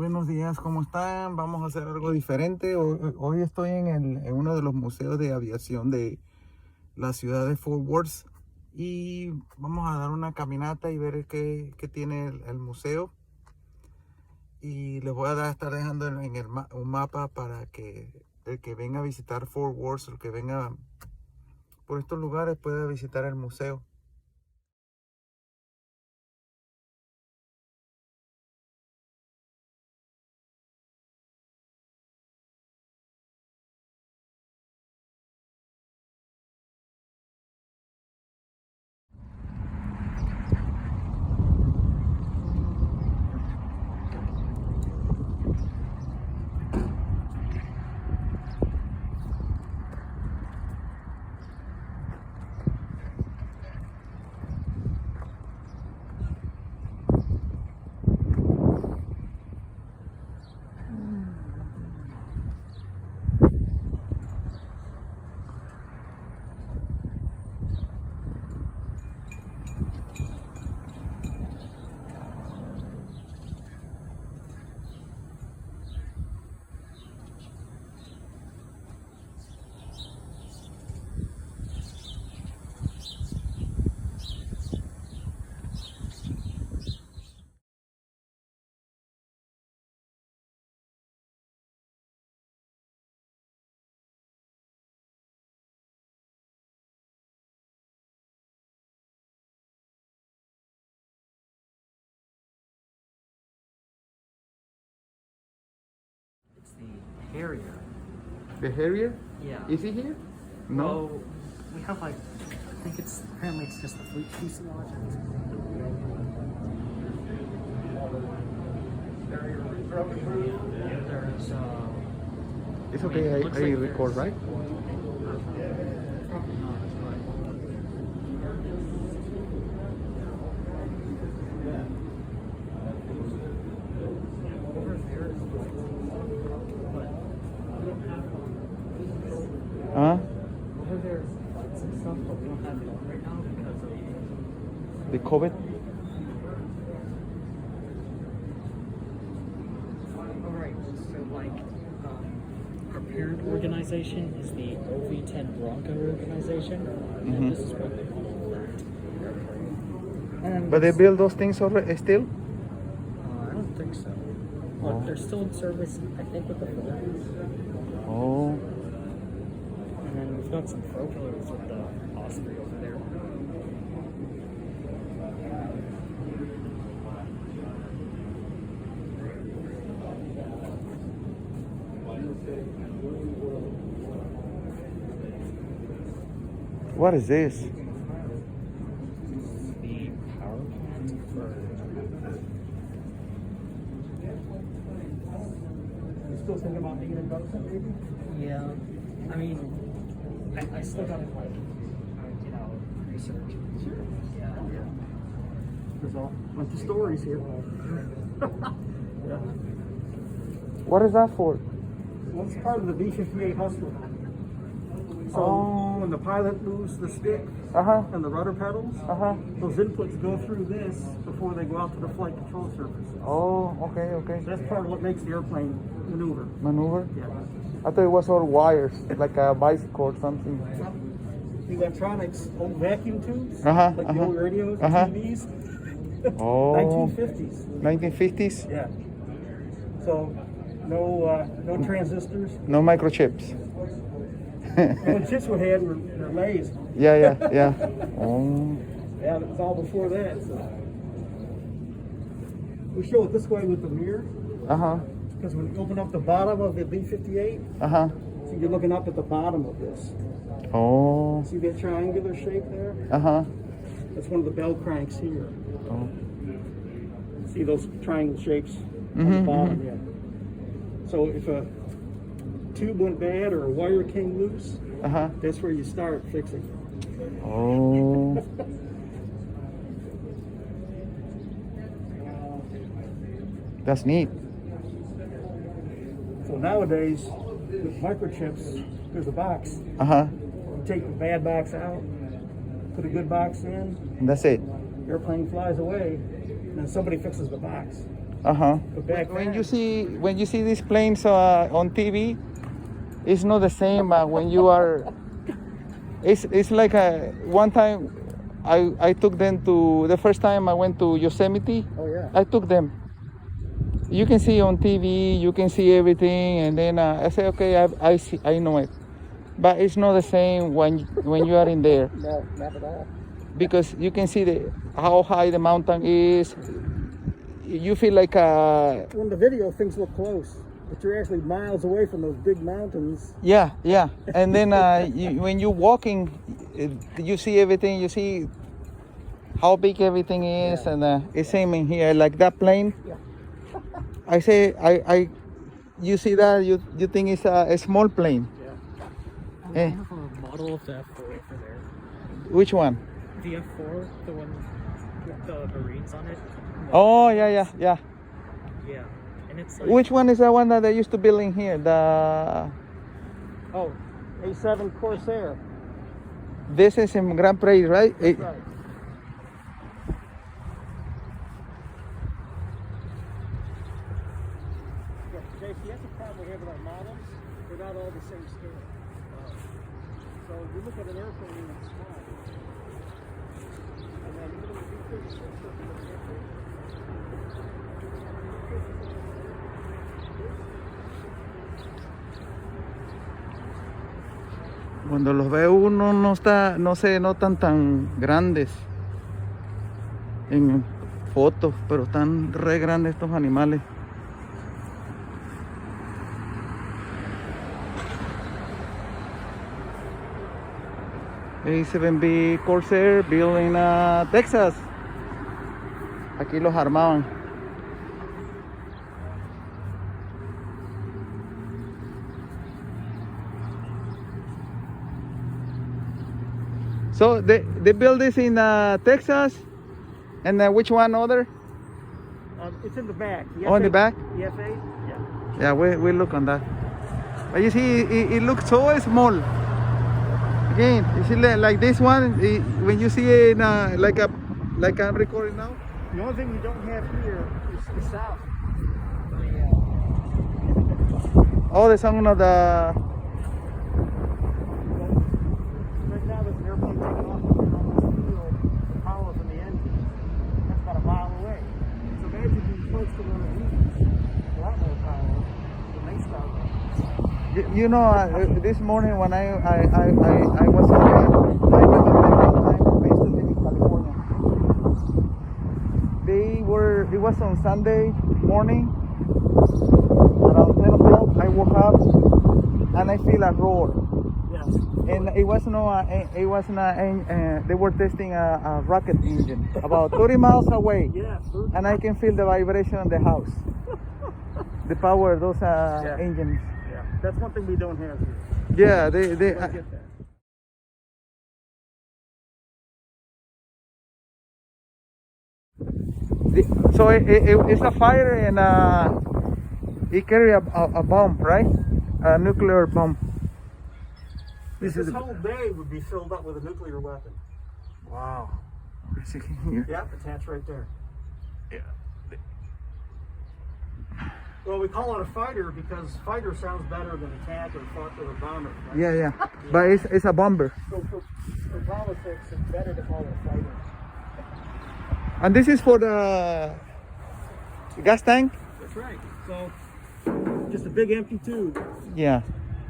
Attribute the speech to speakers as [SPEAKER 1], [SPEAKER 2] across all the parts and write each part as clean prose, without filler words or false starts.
[SPEAKER 1] Buenos días, ¿cómo están? Vamos a hacer algo diferente. Hoy estoy en uno de los museos de aviación de la ciudad de Fort Worth y vamos a dar una caminata y ver qué tiene el museo. Y les voy a estar dejando un mapa para que el que venga a visitar Fort Worth, el que venga por estos lugares, pueda visitar el museo.
[SPEAKER 2] It's the Harrier.
[SPEAKER 1] The Harrier?
[SPEAKER 2] Yeah.
[SPEAKER 1] Is he here? No.
[SPEAKER 2] Well, we have I think apparently it's just the fleet fuselage. There's
[SPEAKER 1] It's okay,
[SPEAKER 2] it looks
[SPEAKER 1] I
[SPEAKER 2] like
[SPEAKER 1] record,
[SPEAKER 2] there's-
[SPEAKER 1] right?
[SPEAKER 2] Probably not,
[SPEAKER 1] Huh?
[SPEAKER 2] over there's flights and stuff, but we don't have it on right now because of
[SPEAKER 1] The COVID?
[SPEAKER 2] Alright, so like our parent organization is the OV-10 Bronco organization, and this is what they call that. And
[SPEAKER 1] But they build those things already still?
[SPEAKER 2] I don't think so. But they're still in service, I think, with the Philippines.
[SPEAKER 1] Oh.
[SPEAKER 2] And then we've got some photos with the Osprey over there.
[SPEAKER 1] What is this?
[SPEAKER 2] The power plant for.
[SPEAKER 3] You still thinking about being in Dutton, maybe?
[SPEAKER 2] Yeah, I mean, I still gotta research.
[SPEAKER 3] Sure.
[SPEAKER 2] Yeah.
[SPEAKER 3] There's a bunch of stories here. Yeah.
[SPEAKER 1] What is that for?
[SPEAKER 3] Well, it's part of the B-58 Hustler. So
[SPEAKER 1] Oh.
[SPEAKER 3] when the pilot moves the stick
[SPEAKER 1] Uh-huh.
[SPEAKER 3] and the rudder pedals,
[SPEAKER 1] Uh-huh.
[SPEAKER 3] those inputs go through this before they go out to the flight control surface.
[SPEAKER 1] Oh, okay, okay.
[SPEAKER 3] So that's part of what makes the airplane maneuver.
[SPEAKER 1] Maneuver?
[SPEAKER 3] Yeah.
[SPEAKER 1] I thought it was all wires, like a bicycle or something.
[SPEAKER 3] The electronics, old vacuum tubes,
[SPEAKER 1] Uh-huh,
[SPEAKER 3] like
[SPEAKER 1] uh-huh.
[SPEAKER 3] the old radios, and
[SPEAKER 1] Uh-huh.
[SPEAKER 3] TVs.
[SPEAKER 1] Oh.
[SPEAKER 3] 1950s.
[SPEAKER 1] 1950s?
[SPEAKER 3] Yeah. So no transistors.
[SPEAKER 1] No microchips.
[SPEAKER 3] The only chips we had were Lays.
[SPEAKER 1] Yeah, yeah, yeah. Oh.
[SPEAKER 3] Yeah, it was all before that. So. We show it this way with the mirror,
[SPEAKER 1] Uh-huh.
[SPEAKER 3] because when you open up the bottom of the B-58,
[SPEAKER 1] Uh-huh.
[SPEAKER 3] so you're looking up at the bottom of this.
[SPEAKER 1] Oh.
[SPEAKER 3] See that triangular shape there?
[SPEAKER 1] Uh-huh.
[SPEAKER 3] That's one of the bell cranks here.
[SPEAKER 1] Oh.
[SPEAKER 3] See those triangle shapes on the bottom? Yeah. So if a tube went bad or a wire came loose,
[SPEAKER 1] Uh-huh.
[SPEAKER 3] that's where you start fixing.
[SPEAKER 1] Oh. That's neat.
[SPEAKER 3] So nowadays, with microchips, there's a box.
[SPEAKER 1] Uh-huh.
[SPEAKER 3] You take the bad box out, put a good box in,
[SPEAKER 1] And that's it.
[SPEAKER 3] airplane flies away, and then somebody fixes the box.
[SPEAKER 1] Uh-huh.
[SPEAKER 3] But back
[SPEAKER 1] When
[SPEAKER 3] then-
[SPEAKER 1] you see these planes on TV, it's not the same when you are. It's like one time I took them to the first time I went to Yosemite.
[SPEAKER 3] Oh yeah.
[SPEAKER 1] I took them. You can see on TV, you can see everything, and then I say, okay, I see, I know it, but it's not the same when you are in there,
[SPEAKER 3] No, not at all.
[SPEAKER 1] because you can see how high the mountain is. You feel like
[SPEAKER 3] On the video, things look close, but you're actually miles away from those big mountains.
[SPEAKER 1] yeah, and then when you're walking, you see everything. You see how big everything is,
[SPEAKER 3] Yeah.
[SPEAKER 1] and it's same in here. Like that plane,
[SPEAKER 3] Yeah.
[SPEAKER 1] I say, you see that you think it's a small plane.
[SPEAKER 2] I
[SPEAKER 1] Eh.
[SPEAKER 2] have a model of the F4 over there.
[SPEAKER 1] Which one?
[SPEAKER 2] The F4, the one with the Marines on it.
[SPEAKER 1] Oh yeah.
[SPEAKER 2] Yeah. And it's like,
[SPEAKER 1] Which one is the one that they used to build in here?
[SPEAKER 3] Oh, A7 Corsair.
[SPEAKER 1] This is in Grand Prix, right?
[SPEAKER 3] That's right. Yeah, Jake, that's a problem we have with our models. They're not all the same scale. So you look at an airplane and it's small. And then even when you do 36, something like that.
[SPEAKER 1] Cuando los ve uno no se notan tan grandes en fotos, pero están re grandes estos animales. A7B Corsair built in Texas. Aquí los armaban. So they build this in Texas, and which one other?
[SPEAKER 3] It's in the back.
[SPEAKER 1] Oh, in the back?
[SPEAKER 3] The F8? Yeah.
[SPEAKER 1] Yeah, we look on that. But you see, it looks so small. Again, you see like this one, when you see it in like I'm recording now.
[SPEAKER 3] The only thing we don't have here is the south.
[SPEAKER 1] Oh, the sound of the.
[SPEAKER 3] Right now there's an airplane taking off on this field. The power from the engine. That's about a mile away. So imagine being close to one of these. A lot more power. When they start.
[SPEAKER 1] You know, this morning when I was on I went on my time. I used to live in California. It was on Sunday morning. Around 10 o'clock, I woke up and I feel a roar.
[SPEAKER 3] Yes.
[SPEAKER 1] And it was not. They were testing a rocket engine about 30 miles away,
[SPEAKER 3] Yeah.
[SPEAKER 1] and I can feel the vibration in the house. The power of those engines.
[SPEAKER 3] Yeah. That's one thing we don't have here.
[SPEAKER 1] Yeah,
[SPEAKER 3] We don't get that.
[SPEAKER 1] So it's a fire, and it carry a bomb, right? A nuclear bomb.
[SPEAKER 3] This whole bay would be filled up with a nuclear weapon.
[SPEAKER 1] Wow. Is it here?
[SPEAKER 3] Yep, attached right there.
[SPEAKER 1] Yeah.
[SPEAKER 3] Well, we call it a fighter because fighter sounds better than attack or bomber. Right?
[SPEAKER 1] Yeah. But it's a bomber.
[SPEAKER 3] So for politics, it's better to call it a fighter.
[SPEAKER 1] And this is for the gas tank?
[SPEAKER 3] That's right. So just a big empty tube.
[SPEAKER 1] Yeah.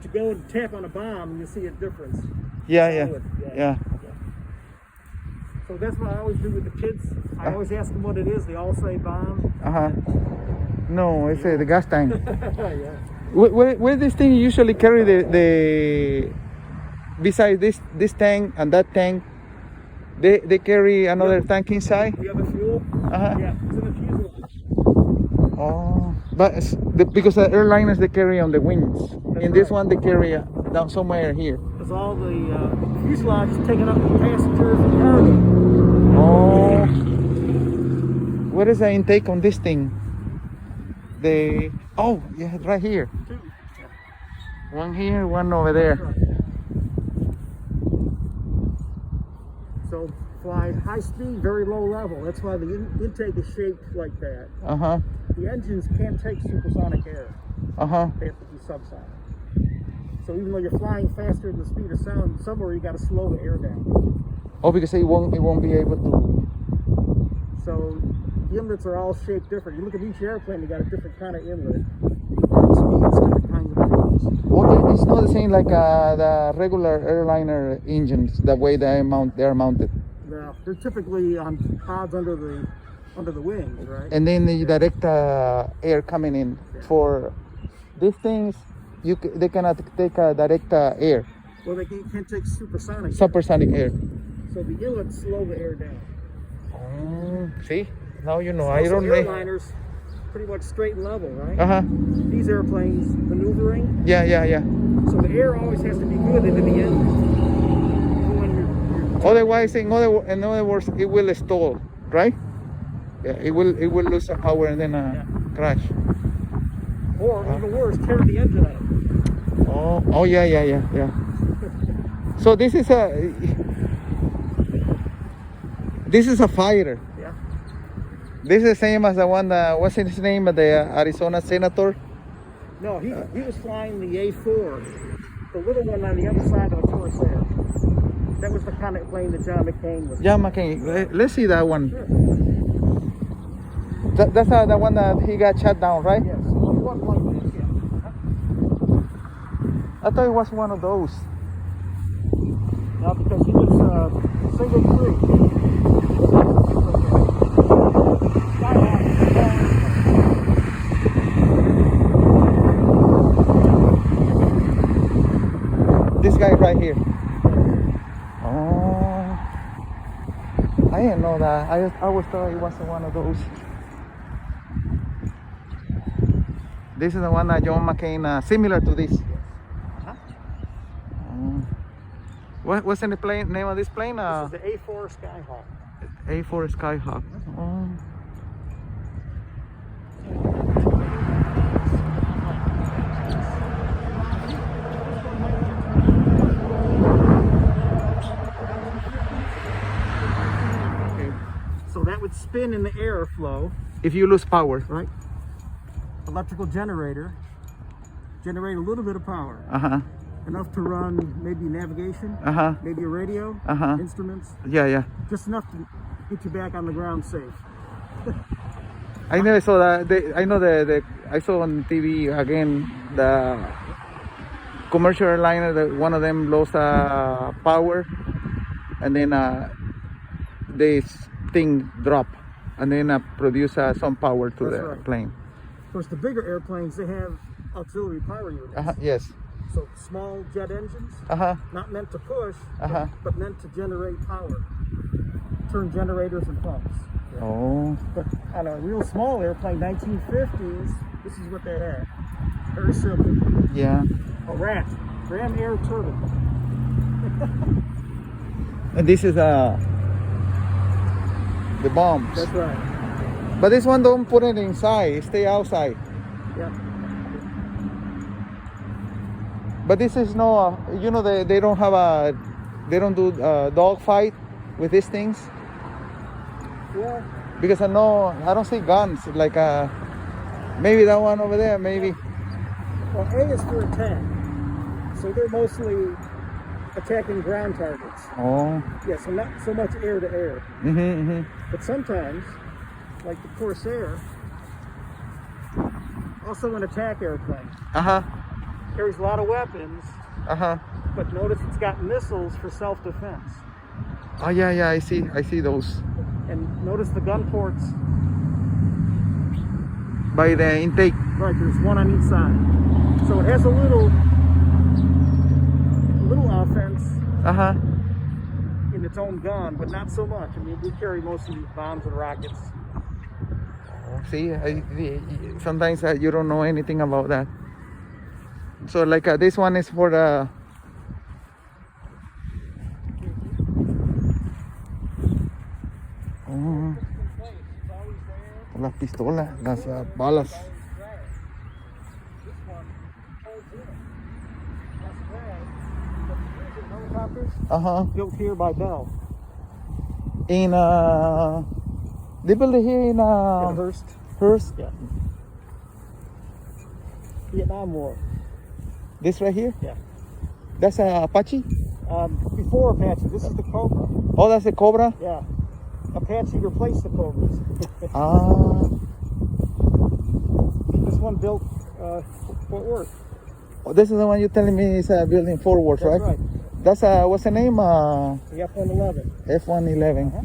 [SPEAKER 3] To go and tap on a bomb and you see a difference.
[SPEAKER 1] Yeah.
[SPEAKER 3] So that's what I always do with the kids. I always ask them what it is. They all say bomb.
[SPEAKER 1] No, it's the gas tank.
[SPEAKER 3] Yeah.
[SPEAKER 1] Where this thing usually carry the besides this tank and that tank, they carry another tank inside.
[SPEAKER 3] The other fuel?
[SPEAKER 1] Uh-huh.
[SPEAKER 3] Yeah, it's in the fuselage.
[SPEAKER 1] Oh, but because the airliners they carry on the wings.
[SPEAKER 3] That's
[SPEAKER 1] In this
[SPEAKER 3] right.
[SPEAKER 1] one they carry down somewhere here.
[SPEAKER 3] Because all the fuselage is taking up the passengers and cargo.
[SPEAKER 1] Oh, where is the intake on this thing? Right here.
[SPEAKER 3] Two.
[SPEAKER 1] One here, one over there.
[SPEAKER 3] So fly high speed, very low level. That's why the intake is shaped like that.
[SPEAKER 1] Uh-huh.
[SPEAKER 3] The engines can't take supersonic air.
[SPEAKER 1] Uh-huh.
[SPEAKER 3] They have to be subsonic. So even though you're flying faster than the speed of sound, somewhere you got to slow the air down.
[SPEAKER 1] Oh, because it won't be able to.
[SPEAKER 3] So the inlets are all shaped different. You look at each airplane, you got a different kind of inlet, different speeds, different kinds of engines.
[SPEAKER 1] Okay, it's not the same like the regular airliner engines, the way they are mounted.
[SPEAKER 3] Now they're typically on pods under the wings, right?
[SPEAKER 1] And then the direct air coming in. For these things, they cannot take direct air,
[SPEAKER 3] Well, they can't take supersonic.
[SPEAKER 1] supersonic air.
[SPEAKER 3] So the inlets slow the air down.
[SPEAKER 1] See, now you know.
[SPEAKER 3] So
[SPEAKER 1] I don't.
[SPEAKER 3] airliners pretty much straight and level, right?
[SPEAKER 1] Uh huh.
[SPEAKER 3] These airplanes maneuvering.
[SPEAKER 1] Yeah.
[SPEAKER 3] So the air always has to be good into the engine. Even when you're
[SPEAKER 1] Otherwise, in other words, it will stall, right? Yeah, it will lose some power and then crash.
[SPEAKER 3] or even worse, tear the engine out.
[SPEAKER 1] Oh yeah. So this is a fighter.
[SPEAKER 3] Yeah.
[SPEAKER 1] This is the same as the one that, what's his name, the Arizona senator?
[SPEAKER 3] No, he was flying the A4, the little one on the other side of the Corsair. That was the kind of plane that John McCain was.
[SPEAKER 1] Yeah, McCain. Let's see that one.
[SPEAKER 3] Sure.
[SPEAKER 1] That's the one that he got shot down, right?
[SPEAKER 3] Yes. One like this, yeah.
[SPEAKER 1] I thought it was one of those.
[SPEAKER 3] No, because he was single crew.
[SPEAKER 1] This guy right here. Oh, I didn't know that. I always thought it was one of those. This is the one that John McCain, similar to this. What's the name of this plane?
[SPEAKER 3] This is the A4 Skyhawk.
[SPEAKER 1] A4 Skyhawk. Oh.
[SPEAKER 3] So that would spin in the airflow,
[SPEAKER 1] If you lose power.
[SPEAKER 3] right? Electrical generator, generate a little bit of power,
[SPEAKER 1] Uh-huh.
[SPEAKER 3] enough to run maybe navigation,
[SPEAKER 1] Uh-huh.
[SPEAKER 3] maybe a radio,
[SPEAKER 1] Uh-huh.
[SPEAKER 3] instruments,
[SPEAKER 1] Yeah.
[SPEAKER 3] just enough to get you back on the ground safe.
[SPEAKER 1] I never saw that. I saw on TV again the commercial airliner that one of them lost power, and then this thing drop, and then produce some power to
[SPEAKER 3] That's
[SPEAKER 1] the
[SPEAKER 3] right.
[SPEAKER 1] plane.
[SPEAKER 3] Of course, the bigger airplanes, they have auxiliary power units.
[SPEAKER 1] Yes.
[SPEAKER 3] So small jet engines, not meant to push, but meant to generate power. Turn generators and pumps.
[SPEAKER 1] Oh.
[SPEAKER 3] But on a real small airplane, 1950s, this is what they had. Very simple.
[SPEAKER 1] Yeah.
[SPEAKER 3] A ram air turbine.
[SPEAKER 1] And this is the bombs.
[SPEAKER 3] That's right.
[SPEAKER 1] But this one don't put it inside. Stay outside.
[SPEAKER 3] Yeah.
[SPEAKER 1] But this is no. They don't have they don't do dog fight with these things.
[SPEAKER 3] Well,
[SPEAKER 1] Because I don't see guns like maybe that one over there, maybe.
[SPEAKER 3] well, A is for attack. So they're mostly attacking ground targets.
[SPEAKER 1] Oh.
[SPEAKER 3] Yeah, so not so much air to air. But sometimes, like the Corsair, also an attack airplane. Carries a lot of weapons, but notice it's got missiles for self-defense.
[SPEAKER 1] Oh yeah, I see those.
[SPEAKER 3] And notice the gun ports.
[SPEAKER 1] By the intake.
[SPEAKER 3] Right, there's one on each side. So it has a little offense in its own gun, but not so much. I mean, we carry mostly bombs and rockets.
[SPEAKER 1] See, sometimes you don't know anything about that. So like this one is for the las pistolas, las balas.
[SPEAKER 3] Built here by Bell.
[SPEAKER 1] In they built it here in
[SPEAKER 3] Hearst.
[SPEAKER 1] Hearst.
[SPEAKER 3] Yeah. Vietnam War.
[SPEAKER 1] This right here.
[SPEAKER 3] Yeah.
[SPEAKER 1] That's a Apache.
[SPEAKER 3] Before Apache, this is the Cobra.
[SPEAKER 1] Oh, that's a Cobra.
[SPEAKER 3] Yeah. Apache replaced the Cobras.
[SPEAKER 1] Ah.
[SPEAKER 3] This one built Fort Worth.
[SPEAKER 1] Oh, this is the one you're telling me is building Fort Worth,
[SPEAKER 3] That's
[SPEAKER 1] right?
[SPEAKER 3] right.
[SPEAKER 1] That's what's the name?
[SPEAKER 3] The F-111.
[SPEAKER 1] F-111.
[SPEAKER 3] Uh-huh.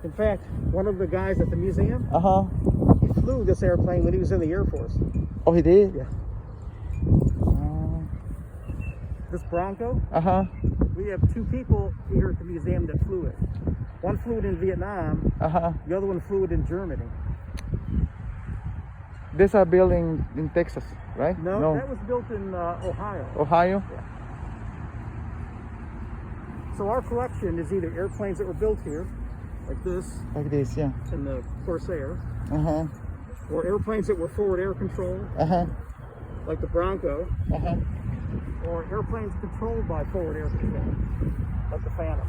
[SPEAKER 3] In fact, one of the guys at the museum, he flew this airplane when he was in the Air Force.
[SPEAKER 1] Oh, he did.
[SPEAKER 3] Yeah. This Bronco, we have two people here at the museum that flew it. One flew it in Vietnam, the other one flew it in Germany.
[SPEAKER 1] This a building in Texas, right?
[SPEAKER 3] No, that was built in Ohio.
[SPEAKER 1] Ohio?
[SPEAKER 3] Yeah. So our collection is either airplanes that were built here, like this,
[SPEAKER 1] Yeah.
[SPEAKER 3] and the Corsair,
[SPEAKER 1] Uh-huh.
[SPEAKER 3] or airplanes that were forward air controlled,
[SPEAKER 1] Uh-huh.
[SPEAKER 3] like the Bronco,
[SPEAKER 1] Uh-huh.
[SPEAKER 3] or airplanes controlled by forward air control, like the Phantom.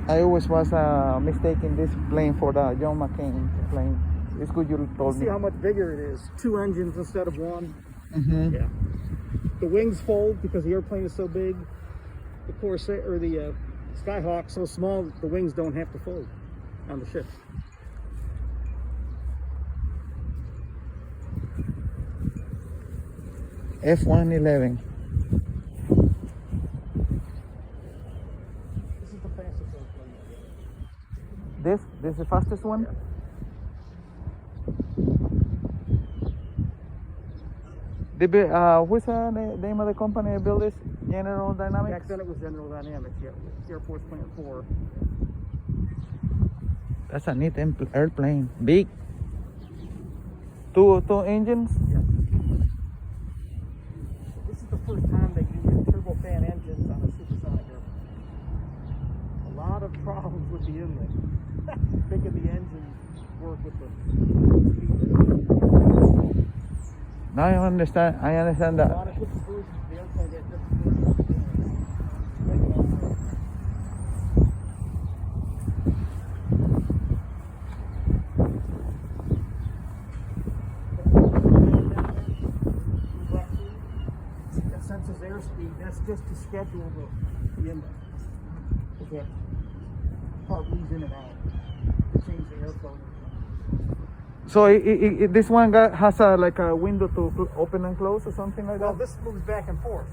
[SPEAKER 1] I always was mistaking this plane for the John McCain plane. It's good you told
[SPEAKER 3] See
[SPEAKER 1] me.
[SPEAKER 3] how much bigger it is. 2 engines instead of 1.
[SPEAKER 1] Mm-hmm.
[SPEAKER 3] Yeah. The wings fold because the airplane is so big. The Corsair or the Skyhawk so small the wings don't have to fold on the ships.
[SPEAKER 1] F-111.
[SPEAKER 3] This is the fastest airplane.
[SPEAKER 1] This is the fastest one?
[SPEAKER 3] Yeah.
[SPEAKER 1] What's the name of the company that built this? General Dynamics?
[SPEAKER 3] Back then it was General Dynamics, yeah. Air Force Plant 4.
[SPEAKER 1] That's a neat airplane. Big. Two engines?
[SPEAKER 3] Yeah. This is the first time they used turbofan engines on a supersonic airplane. A lot of problems with the inlet. Making the engine work with the speed.
[SPEAKER 1] Now I understand
[SPEAKER 3] A lot
[SPEAKER 1] that.
[SPEAKER 3] of different versions of the airplane get different versions of the that senses airspeed, that's just to schedule the inlet. Okay. Part moves in and out. To change the airflow.
[SPEAKER 1] So this one has like a window to open and close or something like
[SPEAKER 3] Well,
[SPEAKER 1] that?
[SPEAKER 3] this moves back and forth.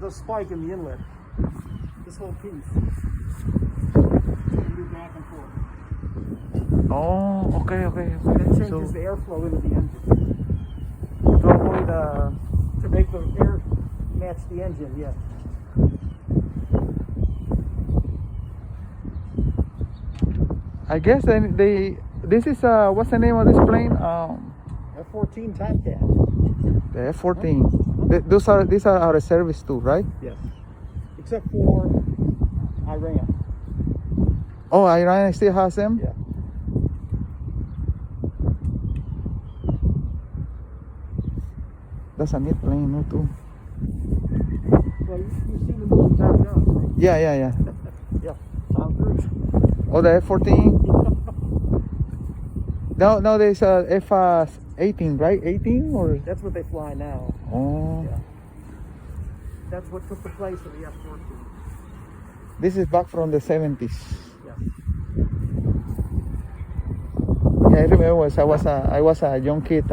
[SPEAKER 3] The spike in the inlet, this whole piece, move back and forth.
[SPEAKER 1] Oh, okay.
[SPEAKER 3] That changes the airflow into the engine
[SPEAKER 1] To avoid
[SPEAKER 3] to make the air match the engine. Yeah.
[SPEAKER 1] I guess this is what's the name of this plane?
[SPEAKER 3] F-14 Tomcat.
[SPEAKER 1] The F-14. These are out of service too, right?
[SPEAKER 3] Yes. Except for Iran.
[SPEAKER 1] Oh, Iran still has them?
[SPEAKER 3] Yeah.
[SPEAKER 1] That's a neat plane, no, too.
[SPEAKER 3] Well, you've seen the movie Top Gun, right?
[SPEAKER 1] Yeah.
[SPEAKER 3] Yeah. Tom Cruise.
[SPEAKER 1] Oh, the F-14. No, there's a F-18, right? 18 or?
[SPEAKER 3] That's what they fly now.
[SPEAKER 1] Oh,
[SPEAKER 3] Yeah. That's what took the place of the F-14.
[SPEAKER 1] this is back from the 70s.
[SPEAKER 3] Yeah.
[SPEAKER 1] Yeah, I remember I was a young kid.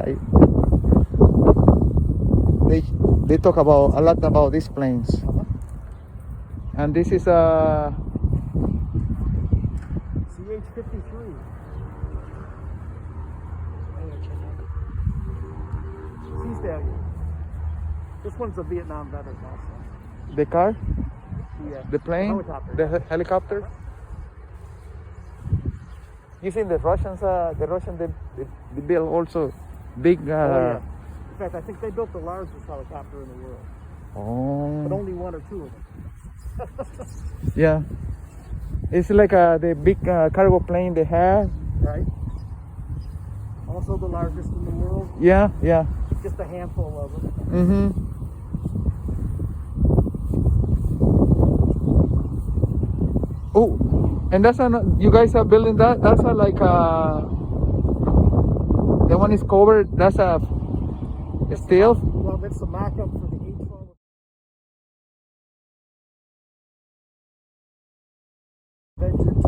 [SPEAKER 1] They talk a lot about these planes, and this is a
[SPEAKER 3] CH-53. Sea Stallion. This one's a Vietnam veteran also.
[SPEAKER 1] the car,
[SPEAKER 3] Yeah.
[SPEAKER 1] the plane,
[SPEAKER 3] Helicopter.
[SPEAKER 1] the helicopter. You seen the Russians? They build also big.
[SPEAKER 3] Oh, yeah. In fact, I think they built the largest helicopter in the world, but
[SPEAKER 1] Oh,
[SPEAKER 3] only 1 or 2 of them.
[SPEAKER 1] yeah. It's like the big cargo plane they have.
[SPEAKER 3] Right? Also the largest in the world.
[SPEAKER 1] Yeah.
[SPEAKER 3] Just a handful of them.
[SPEAKER 1] Mm-hmm. Oh, and that's you guys are building that. That's like the one is covered. That's a steel.
[SPEAKER 3] Well, that's the mock-up for the A-12. Venture 2.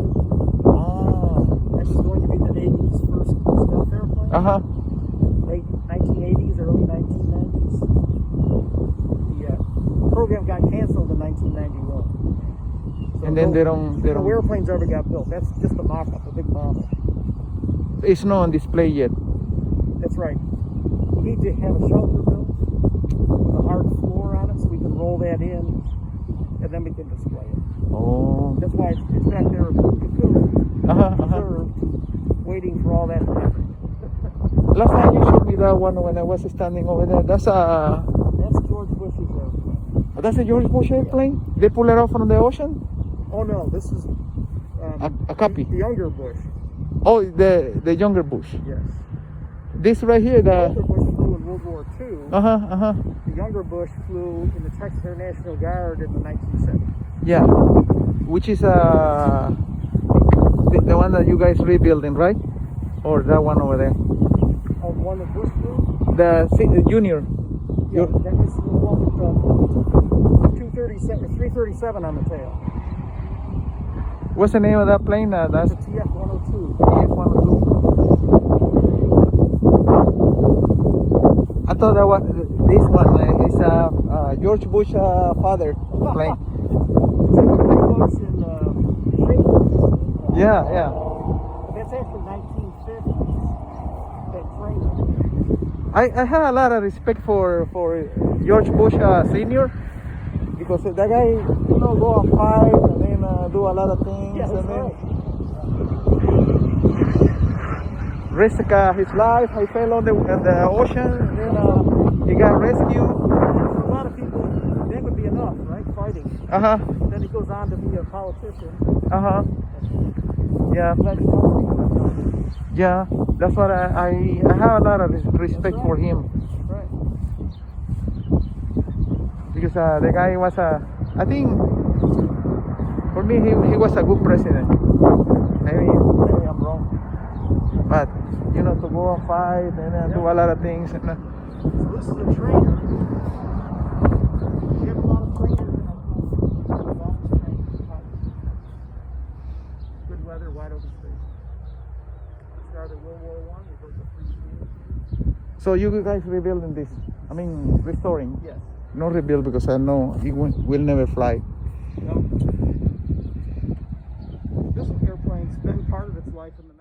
[SPEAKER 1] Oh.
[SPEAKER 3] This is going to be the Navy's first stealth airplane. Late 1980s, early 1990s. The program got canceled in 1991. So
[SPEAKER 1] And then
[SPEAKER 3] no airplanes ever got built. That's just a mock-up, a big model.
[SPEAKER 1] It's not on display yet.
[SPEAKER 3] That's right. We need to have a shelter built with a hard floor on it so we can roll that in and then we can display it.
[SPEAKER 1] Oh.
[SPEAKER 3] That's why it's back there cocoon, reserved, waiting for all that to happen.
[SPEAKER 1] Last time you showed me that one when I was standing over there. That's
[SPEAKER 3] George Bush's airplane.
[SPEAKER 1] a George Bush airplane. They pull it out from the ocean.
[SPEAKER 3] Oh no, this is
[SPEAKER 1] A copy.
[SPEAKER 3] the younger Bush.
[SPEAKER 1] Oh, the younger Bush.
[SPEAKER 3] Yes.
[SPEAKER 1] This right here,
[SPEAKER 3] The
[SPEAKER 1] the.
[SPEAKER 3] older Bush flew in World War II. The younger Bush flew in the Texas Air National Guard in the 1970s.
[SPEAKER 1] Yeah, which is the one that you guys rebuilding, right? Or that one over there?
[SPEAKER 3] Oh, the one that Bush flew?
[SPEAKER 1] The junior.
[SPEAKER 3] Yeah, that is the one with the 337 on the tail.
[SPEAKER 1] What's the name of that plane? That's
[SPEAKER 3] The TF-102.
[SPEAKER 1] TF-102. I thought that this one is George Bush father plane.
[SPEAKER 3] Close in shape.
[SPEAKER 1] Yeah.
[SPEAKER 3] That's actually 1950s. That trainer.
[SPEAKER 1] I have a lot of respect for George Bush Senior, because that guy, go and fight and then do a lot of things,
[SPEAKER 3] Yeah,
[SPEAKER 1] and
[SPEAKER 3] that's
[SPEAKER 1] then
[SPEAKER 3] right.
[SPEAKER 1] risk his life. He fell on the ocean, and then he got rescued.
[SPEAKER 3] For a lot of people, that would be enough, right? Fighting. Then he goes on to be a politician.
[SPEAKER 1] Yeah. Yeah, that's what I have a lot of respect for him,
[SPEAKER 3] Right.
[SPEAKER 1] because the guy was I think for me he was a good president. Maybe I'm wrong, but to go and fight and do a lot of things.
[SPEAKER 3] So this is a trainer. We have a lot of trainers in our country. Good weather, wide open space. Started World War I. We built a free school.
[SPEAKER 1] So you guys rebuilding this? I mean, restoring?
[SPEAKER 3] Yes.
[SPEAKER 1] Not rebuild, because I know it will never fly.
[SPEAKER 3] No. This airplane spent part of its life in the